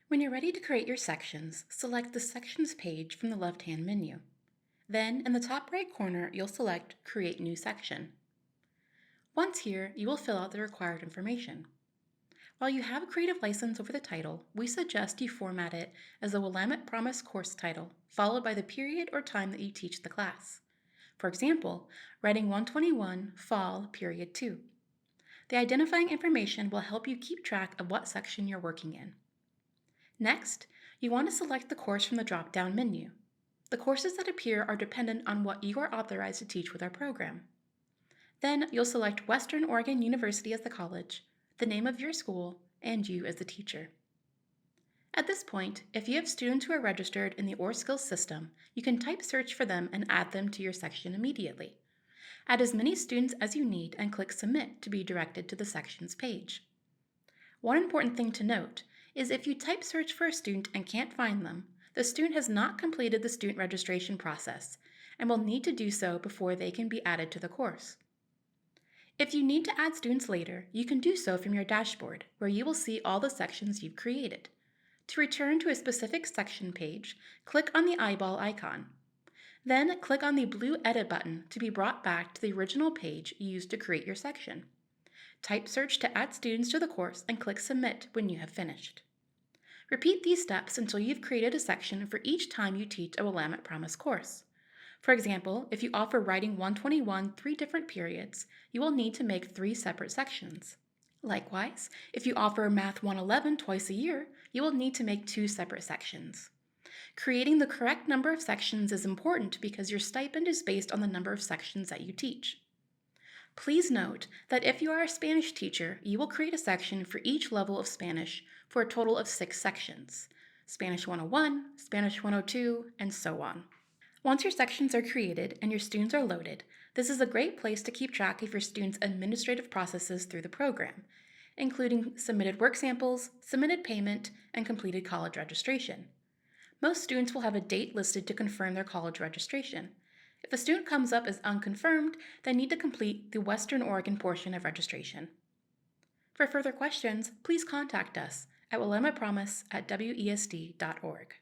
When you're ready to create your sections, select the Sections page from the left-hand menu. Then, in the top right corner, you'll select Create New Section. Once here, you will fill out the required information. While you have a creative license over the title, we suggest you format it as the Willamette Promise course title, followed by the period or time that you teach the class. For example, Writing 121, Fall, Period 2. The identifying information will help you keep track of what section you're working in. Next, you want to select the course from the drop-down menu. The courses that appear are dependent on what you are authorized to teach with our program. Then you'll select Western Oregon University as the college, the name of your school, and you as the teacher. At this point, if you have students who are registered in the ORSkills system, you can type search for them and add them to your section immediately. Add as many students as you need and click Submit to be directed to the sections page. One important thing to note is if you type search for a student and can't find them, the student has not completed the student registration process and will need to do so before they can be added to the course. If you need to add students later, you can do so from your dashboard, where you will see all the sections you've created. To return to a specific section page, click on the eyeball icon. Then click on the blue Edit button to be brought back to the original page used to create your section. Type search to add students to the course and click Submit when you have finished. Repeat these steps until you've created a section for each time you teach a Willamette Promise course. For example, if you offer Writing 121 3 different periods, you will need to make 3 separate sections. Likewise, if you offer Math 111 twice a year, you will need to make 2 separate sections. Creating the correct number of sections is important because your stipend is based on the number of sections that you teach. Please note that if you are a Spanish teacher, you will create a section for each level of Spanish for a total of 6 sections: Spanish 101, Spanish 102, and so on. Once your sections are created and your students are loaded, this is a great place to keep track of your students' administrative processes through the program, including submitted work samples, submitted payment, and completed college registration. Most students will have a date listed to confirm their college registration. If a student comes up as unconfirmed, they need to complete the Western Oregon portion of registration. For further questions, please contact us at willamettepromise@wesd.org.